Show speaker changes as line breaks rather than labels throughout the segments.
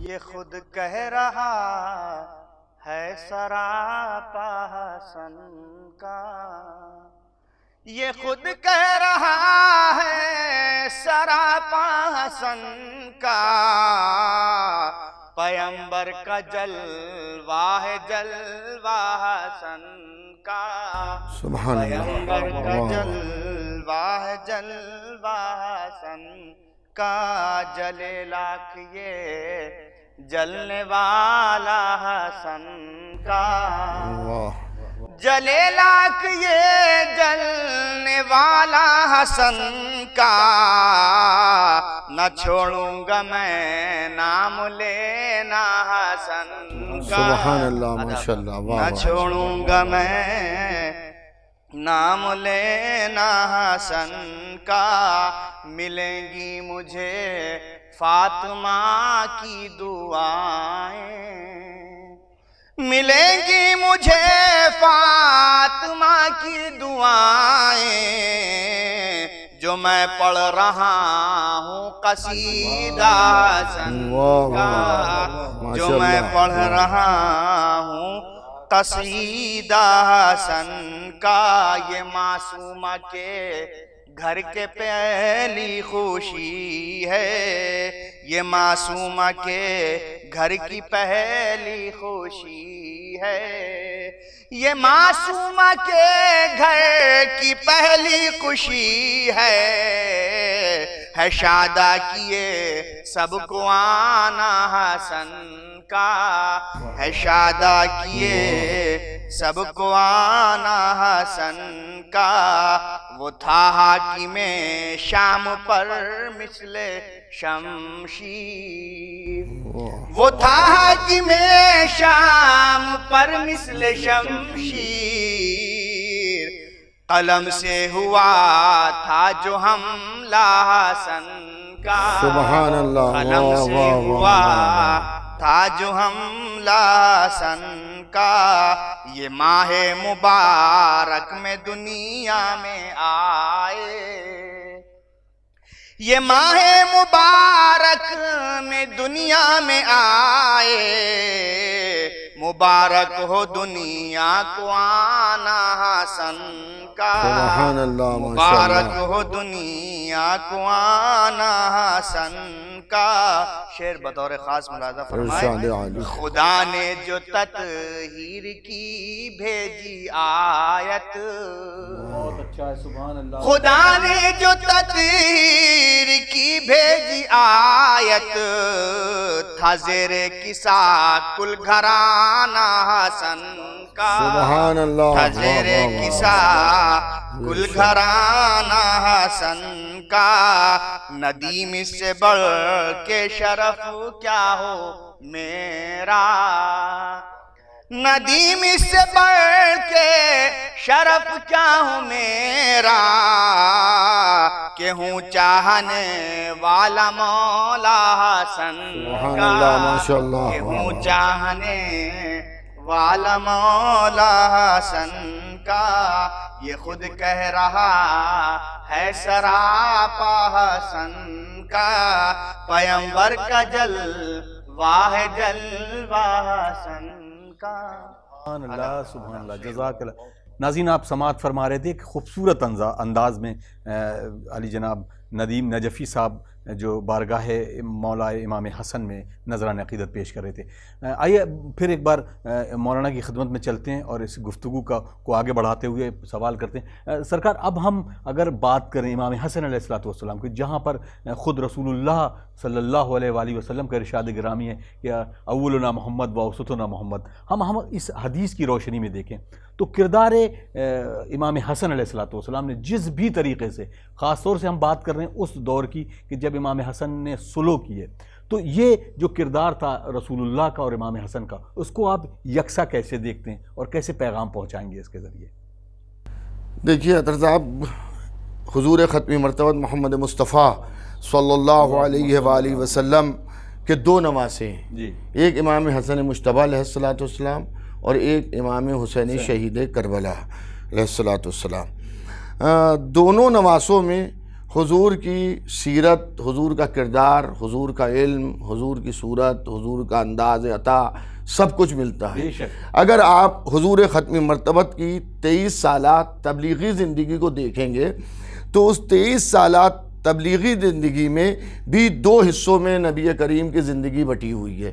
یہ خود کہہ رہا ہے سراپا حسن کا، یہ خود کہہ رہا ہے سراپا حسن کا، پیمبر کا جلوہ ہے جلوہ حسن کا،
سبحان
پیمبر کا
اللہ،
جلوہ ہے جلوہ حسن کا، جلے لاکھ یہ جلنے والا حسن کا،
واہ،
جلے لاکھ یہ جلنے والا حسن کا، نہ چھوڑوں گا میں نام لینا حسن کا،
سبحان اللہ، ماشاءاللہ، واہ
نہ
واہ،
چھوڑوں گا میں نام لینا حسن کا، ملیں گی مجھے فاطمہ کی دعائیں، ملیں گی مجھے فاطمہ کی دعائیں، جو میں پڑھ رہا ہوں قصیدہ حسن
واہ
کا،
واہ،
جو میں
ماشاءاللہ،
پڑھ رہا ہوں قصیدہ حسن کا، یہ معصومہ کے گھر کے پہلی خوشی ہے، یہ معصومہ کے گھر کی پہلی خوشی ہے، یہ معصومہ کے گھر کی پہلی خوشی ہے شادہ کیے سب کو آنا حسن کا، ہے شادہ کیے سب کو آنا حسن کا، وہ تھا حاکم شام پر مثل شمشیر، وہ تھا حاکم شام پر مثل شمشیر، قلم سے ہوا تھا جو حملہ حسن کا،
سبحان اللہ،
قلم
واہ
سے
واہ
ہوا
واہ،
تھا جو حملہ حسن کا، یہ ماہ مبارک میں دنیا میں آئے، یہ ماہ مبارک میں دنیا میں آئے، مبارک ہو دنیا کو آنا حسن کا،
سبحان اللہ،
مبارک
ماشاءاللہ،
ہو دنیا کو آنا حسن کا، شعر بطور خاص ملاحظہ
ارشاد
فرمائے،
عالی،
خدا نے جو تطہیر کی بھیجی آیت،
بہت اچھا ہے، سبحان اللہ،
خدا نے جو تطہیر کی بھیجی آیت، تھا زیر کسا کل گھرانہ حسن کا،
سبحان اللہ،
تھا
واہ
زیر
واہ واہ،
کسا کل گھرانہ حسن کا، ندیم اس سے بڑھ کے شرف کیا ہو میرا، ندیم اس سے بڑھ کے شرف کیا ہوں میرا، کہ ہوں چاہنے والا مولا حسن
سبحان
کا،
اللہ، ماشاءاللہ،
کہ
واہ
ہوں
واہ،
چاہنے والا مولا حسن کا، یہ خود کہہ رہا ہے سراپا حسن کا، پیمبر کا جلوہ ہے جلوہ حسن کا۔
سبحان اللہ، سبحان اللہ، جزاک اللہ۔ ناظرین، آپ سماعت فرما رہے تھے کہ خوبصورت انداز میں علی جناب ندیم نجفی صاحب جو بارگاہ مولا امام حسن میں نذران عقیدت پیش کر رہے تھے۔ آئیے پھر ایک بار مولانا کی خدمت میں چلتے ہیں اور اس گفتگو کو آگے بڑھاتے ہوئے سوال کرتے ہیں۔ سرکار، اب ہم اگر بات کریں امام حسن علیہ السلام کی، جہاں پر خود رسول اللہ صلی اللہ علیہ وآلہ وسلم کا ارشاد گرامی ہے کہ اولنا محمد و اوسطنا محمد، ہم اس حدیث کی روشنی میں دیکھیں تو کردار امام حسن علیہ السلام نے جس بھی طریقے سے، خاص طور سے ہم بات کر رہے ہیں اس دور کی کہ جب امام حسن نے سلوک کیے، تو یہ جو کردار تھا رسول اللہ کا اور امام حسن کا، اس کو آپ یکساں کیسے دیکھتے ہیں اور کیسے پیغام پہنچائیں گے اس کے ذریعے؟
دیکھیے اطہر صاحب، حضور ختمی مرتبہ محمد مصطفیٰ صلی اللہ علیہ وآلہ وسلم کے دو نواسے ہیں،
جی،
ایک امام حسن مجتبیٰ علیہ السلام اور ایک امام حسین شہید کربلا علیہ السلام۔ دونوں نواسوں میں حضور کی سیرت، حضور کا کردار، حضور کا علم، حضور کی صورت، حضور کا انداز عطا سب کچھ ملتا ہے۔ اگر آپ حضور ختم مرتبت کی 23 سالہ تبلیغی زندگی کو دیکھیں گے تو اس 23 سالہ تبلیغی زندگی میں بھی 2 حصوں میں نبی کریم کی زندگی بٹی ہوئی ہے۔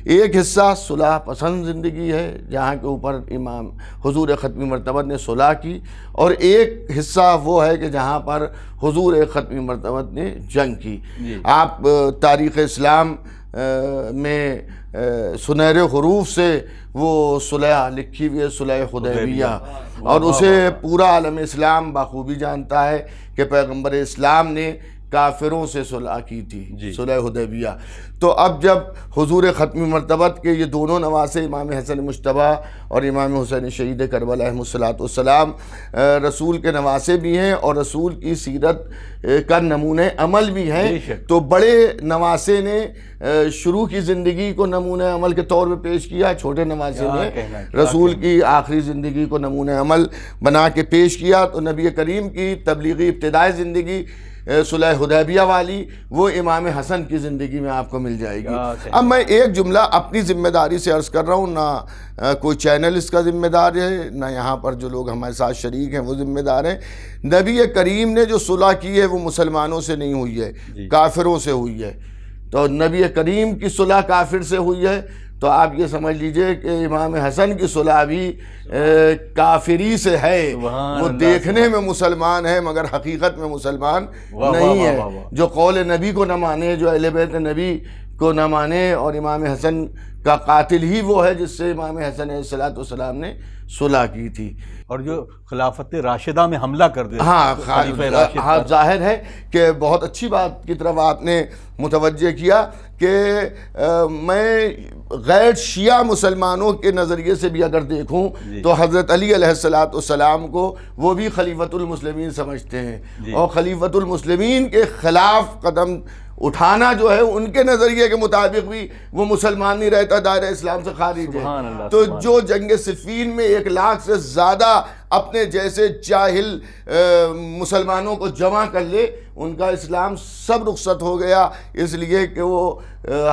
ایک حصہ صلح پسند زندگی ہے جہاں کے اوپر امام حضور ختم مرتبت نے صلح کی، اور ایک حصہ وہ ہے کہ جہاں پر حضور ختم مرتبت نے جنگ کی۔ آپ تاریخ اسلام میں سنہرے حروف سے وہ صلح لکھی ہوئی ہے، صلح حدیبیہ، اور اسے پورا عالم اسلام بخوبی جانتا ہے کہ پیغمبر اسلام نے کافروں سے صلح کی تھی، صلح حدیبیہ۔ تو اب جب حضور ختم مرتبت کے یہ دونوں نواسے امام حسن مجتبی اور امام حسین شہید کربلا علیہ السلام رسول کے نواسے بھی ہیں اور رسول کی سیرت کا نمونہ عمل بھی ہیں، تو بڑے نواسے نے شروع کی زندگی کو نمونہ عمل کے طور پہ پیش کیا، چھوٹے نواسے نے رسول کی آخری زندگی کو نمونہ عمل بنا کے پیش کیا۔ تو نبی کریم کی تبلیغی ابتدائی زندگی صلح حدیبیہ والی وہ امام حسن کی زندگی میں آپ کو مل جائے گی۔ اب میں ایک جملہ اپنی ذمہ داری سے عرض کر رہا ہوں، نہ کوئی چینل اس کا ذمہ دار ہے، نہ یہاں پر جو لوگ ہمارے ساتھ شریک ہیں وہ ذمہ دار ہیں۔ نبی کریم نے جو صلح کی ہے وہ مسلمانوں سے نہیں ہوئی ہے، کافروں سے ہوئی ہے۔ تو نبی کریم کی صلح کافر سے ہوئی ہے، تو آپ یہ سمجھ لیجئے کہ امام حسن کی صلح بھی کافری سے ہے، وہ دیکھنے میں مسلمان ہے مگر حقیقت میں مسلمان نہیں ہے۔ جو قول نبی کو نہ مانے، جو اہل بیت نبی کو نہ مانے، اور امام حسن کا قاتل ہی وہ ہے جس سے امام حسن علیہ السلام نے صلح کی تھی،
اور جو خلافت راشدہ میں حملہ کر دے۔
ہاں ظاہر ہے کہ بہت اچھی بات کی طرف آپ نے متوجہ کیا کہ میں غیر شیعہ مسلمانوں کے نظریے سے بھی اگر دیکھوں تو حضرت علی علیہ السلام کو وہ بھی خلیفۃ المسلمین سمجھتے ہیں، اور خلیفۃ المسلمین کے خلاف قدم اٹھانا جو ہے ان کے نظریے کے مطابق بھی وہ مسلمان نہیں رہتا، دائرہ اسلام سے خارج ہے۔ تو جو جنگ صفین میں 1 لاکھ سے زیادہ اپنے جیسے جاہل مسلمانوں کو جمع کر لے، ان کا اسلام سب رخصت ہو گیا، اس لیے کہ وہ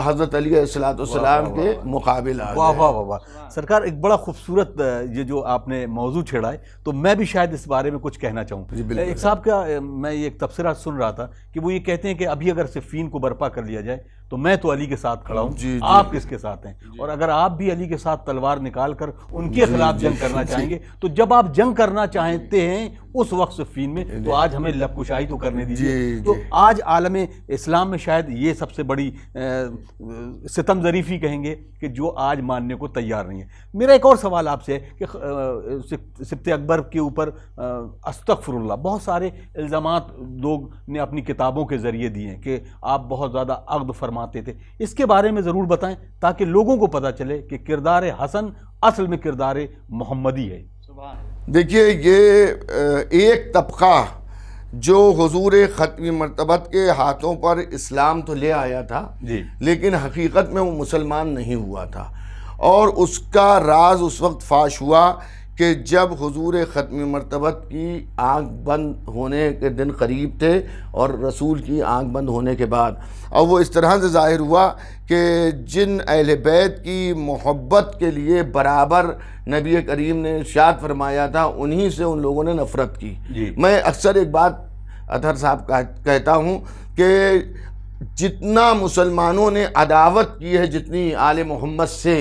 حضرت علی علیہ السلام کے مقابل آ گئے۔
واہ واہ واہ سرکار، ایک بڑا خوبصورت یہ جو آپ نے موضوع چھیڑا ہے، تو میں بھی شاید اس بارے میں کچھ کہنا چاہوں۔ ایک صاحب کا میں یہ ایک تبصرہ سن رہا تھا کہ وہ یہ کہتے ہیں کہ ابھی اگر صفین کو برپا کر لیا جائے تو میں تو علی کے ساتھ کھڑا ہوں، آپ کس کے ساتھ ہیں؟ اور اگر آپ بھی علی کے ساتھ تلوار نکال کر ان کے خلاف جنگ کرنا چاہیں گے تو جب آپ جنگ کرنا چاہتے ہیں اس وقت صفین میں، تو آج ہمیں لب کشائی تو کرنے دیجیے۔ تو آج عالم اسلام میں شاید یہ سب سے بڑی ستم ظریفی کہیں گے کہ جو آج ماننے کو تیار نہیں ہے۔ میرا ایک اور سوال آپ سے ہے کہ سبط اکبر کے اوپر استغفر اللہ بہت سارے الزامات لوگ نے اپنی کتابوں کے ذریعے دیے ہیں کہ آپ بہت زیادہ عقد فرماتے تھے، اس کے بارے میں ضرور بتائیں تاکہ لوگوں کو پتہ چلے کہ کردار حسن اصل میں کردار محمدی ہے۔
دیکھیے، یہ ایک طبقہ جو حضور ختم مرتبت کے ہاتھوں پر اسلام تو لے آیا تھا لیکن حقیقت میں وہ مسلمان نہیں ہوا تھا، اور اس کا راز اس وقت فاش ہوا کہ جب حضور ختم مرتبت کی آنکھ بند ہونے کے دن قریب تھے اور رسول کی آنکھ بند ہونے کے بعد، اور وہ اس طرح سے ظاہر ہوا کہ جن اہل بیت کی محبت کے لیے برابر نبی کریم نے ارشاد فرمایا تھا انہی سے ان لوگوں نے نفرت کی۔ میں اکثر ایک بات اطہر صاحب کہتا ہوں کہ جتنا مسلمانوں نے عداوت کی ہے جتنی آل محمد سے،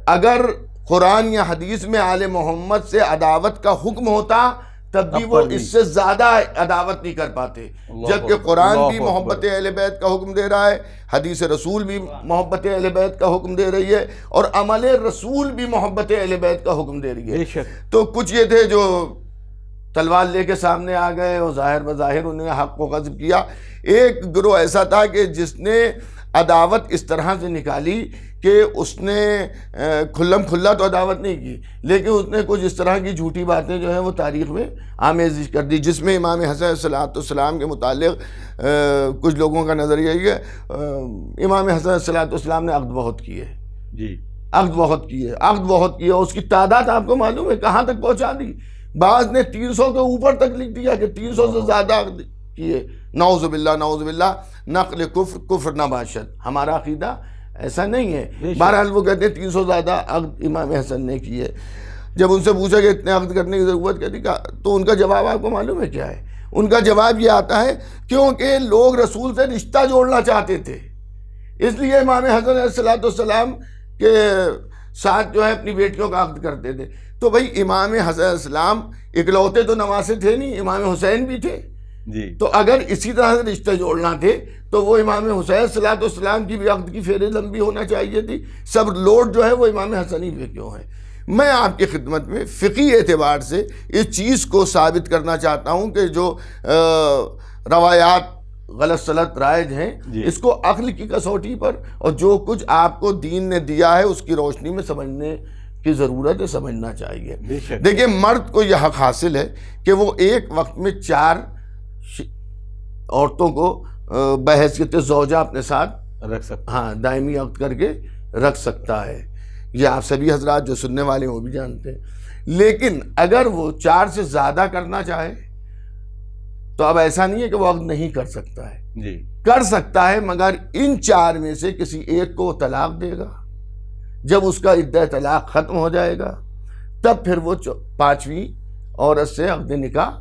اگر قرآن یا حدیث میں آل محمد سے عداوت کا حکم ہوتا تب بھی وہ اس سے زیادہ عداوت نہیں کر پاتے، جبکہ قرآن بھی محبت اہل بیت کا حکم دے رہا ہے، حدیث رسول بھی محبت اہل بیت کا حکم دے رہی ہے، اور عمل رسول بھی محبت اہل بیت کا حکم دے رہی ہے۔ تو کچھ یہ تھے جو تلوار لے کے سامنے آ گئے اور ظاہر بظاہر انہوں نے حق کو غصب کیا۔ ایک گروہ ایسا تھا کہ جس نے عداوت اس طرح سے نکالی کہ اس نے کھلم کھلا تو عداوت نہیں کی، لیکن اس نے کچھ اس طرح کی جھوٹی باتیں جو ہیں وہ تاریخ میں آمیزش کر دی، جس میں امام حسن علیہ السلام کے متعلق کچھ لوگوں کا نظریہ یہ ہے امام حسن علیہ السلام نے عقد بہت کیے، عقد بہت کیے، اور اس کی تعداد آپ کو معلوم ہے کہاں تک پہنچا دی؟ بعض نے 300 کے اوپر تک لکھ دیا کہ 300 سے زیادہ عقد کیے، نعوذ باللہ نقل کفر نہ باشد، ہمارا عقیدہ ایسا نہیں ہے۔ بہرحال وہ کہتے ہیں 300 زیادہ عقد امام حسن نے کیے۔ جب ان سے پوچھا کہ اتنے عقد کرنے کی ضرورت کیا تھی، تو ان کا جواب آپ کو معلوم ہے کیا ہے؟ ان کا جواب یہ آتا ہے کیونکہ لوگ رسول سے رشتہ جوڑنا چاہتے تھے، اس لیے امام حسن علیہ السلام کے ساتھ جو ہے اپنی بیٹیوں کا عقد کرتے تھے۔ تو بھائی امام حسن علیہ السلام اکلوتے تو نواسے تھے نہیں، امام حسین بھی تھے
جی،
تو اگر اسی طرح سے رشتہ جوڑنا تھے تو وہ امام حسین صلی اللہ علیہ وسلم کی بھی عقد کی فہرست لمبی ہونا چاہیے تھی، سب لوڈ جو ہے وہ امام حسنی پہ کیوں ہے؟ میں آپ کی خدمت میں فقہی اعتبار سے اس چیز کو ثابت کرنا چاہتا ہوں کہ جو روایات غلط سلط رائج ہیں اس کو عقل کی کسوٹی پر اور جو کچھ آپ کو دین نے دیا ہے اس کی روشنی میں سمجھنے کی ضرورت ہے، سمجھنا چاہیے۔ دیکھیں مرد کو یہ حق حاصل ہے کہ وہ ایک وقت میں 4 عورتوں کو بحیثیت زوجہ اپنے ساتھ
رکھ سکتا،
ہاں دائمی عقد کر کے رکھ سکتا ہے، یہ آپ سبھی حضرات جو سننے والے ہیں وہ بھی جانتے ہیں۔ لیکن اگر وہ 4 سے زیادہ کرنا چاہے تو اب ایسا نہیں ہے کہ وہ عقد نہیں کر سکتا ہے،
جی
کر سکتا ہے، مگر ان 4 میں سے کسی ایک کو طلاق دے گا۔ جب اس کا عدہ طلاق ختم ہو جائے گا تب پھر وہ 5ویں عورت سے عقد نکاح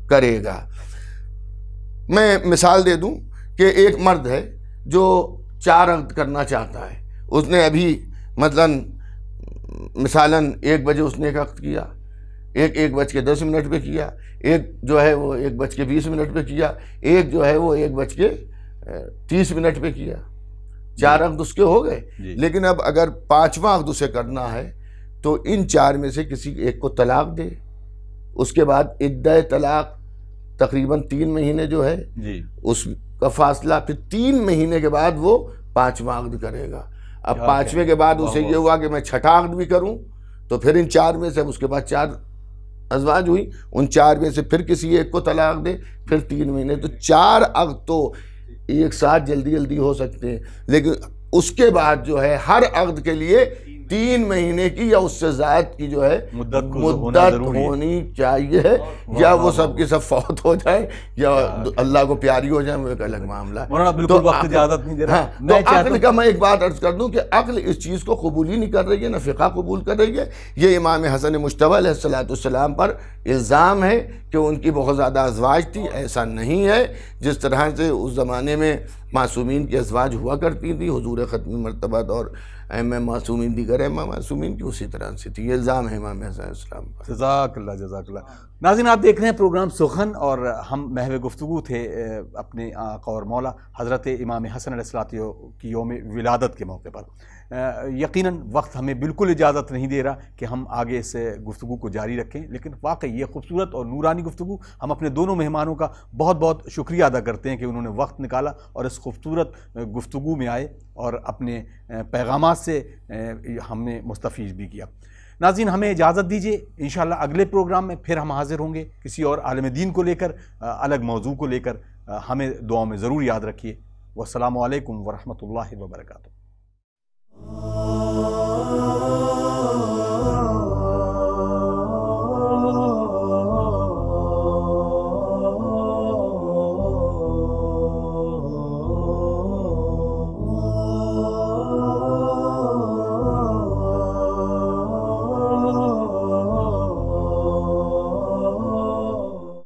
کرے گا۔ میں مثال دے دوں کہ ایک مرد ہے جو 4 عقد کرنا چاہتا ہے، اس نے ابھی مثلاً 1 بجے اس نے ایک عقد کیا، ایک 1:10 پہ کیا، ایک جو ہے وہ 1:20 پہ کیا، ایک جو ہے وہ 1:30 پہ کیا، 4 عقد اس کے ہو گئے۔ لیکن اب اگر 5واں عقد اسے کرنا ہے تو ان 4 میں سے کسی ایک کو طلاق دے، اس کے بعد عدہ طلاق تقریباً 3 مہینے جو ہے اس کا فاصلہ، پھر 3 مہینے کے بعد وہ 5واں عقد کرے گا۔ اب 5ویں کے بعد اسے یہ ہوا کہ میں 6ٹھا عقد بھی کروں، تو پھر ان 4 میں سے اب اس کے بعد 4 ازواج ہوئی، ان 4 میں سے پھر کسی ایک کو طلاق دے، پھر 3 مہینے، تو 4 عقد تو ایک ساتھ جلدی ہو سکتے ہیں، لیکن اس کے بعد جو ہے ہر عقد کے لیے 3 مہینے کی یا اس سے زائد کی جو ہے مدت ہونی چاہیے، یا وہ سب کی سب فوت ہو جائے یا اللہ کو پیاری ہو جائے، وہ ایک الگ معاملہ ہے۔
بالکل وقت اجازت نہیں دے رہا،
تو عقل کا میں ایک بات عرض کر دوں کہ عقل اس چیز کو قبول ہی نہیں کر رہی ہے، نہ فقہ قبول کر رہی ہے۔ یہ امام حسن مجتبی علیہ السلام پر الزام ہے کہ ان کی بہت زیادہ ازواج تھی، ایسا نہیں ہے۔ جس طرح سے اس زمانے میں معصومین کی ازواج ہوا کرتی تھی، حضور ختمی مرتبہ اور ائمہ معصومین دیگر ائمہ معصومین کی اسی طرح سے تھی، یہ الزام ہے امام حسن علیہ السلام پر۔
جزاک اللہ۔ ناظرین آپ دیکھ رہے ہیں پروگرام سخن، اور ہم محو گفتگو تھے اپنے آقا اور مولا حضرت امام حسن علیہ السلام کی یوم ولادت کے موقع پر۔ یقیناً وقت ہمیں بالکل اجازت نہیں دے رہا کہ ہم آگے اس گفتگو کو جاری رکھیں، لیکن واقعی یہ خوبصورت اور نورانی گفتگو، ہم اپنے دونوں مہمانوں کا بہت بہت شکریہ ادا کرتے ہیں کہ انہوں نے وقت نکالا اور اس خوبصورت گفتگو میں آئے اور اپنے پیغامات سے ہم نے مستفید بھی کیا۔ ناظرین ہمیں اجازت دیجیے، انشاءاللہ اگلے پروگرام میں پھر ہم حاضر ہوں گے کسی اور عالم دین کو لے کر، الگ موضوع کو لے کر۔ ہمیں دعاؤں میں ضرور یاد رکھیے۔ والسلام علیکم ورحمۃ اللہ وبرکاتہ۔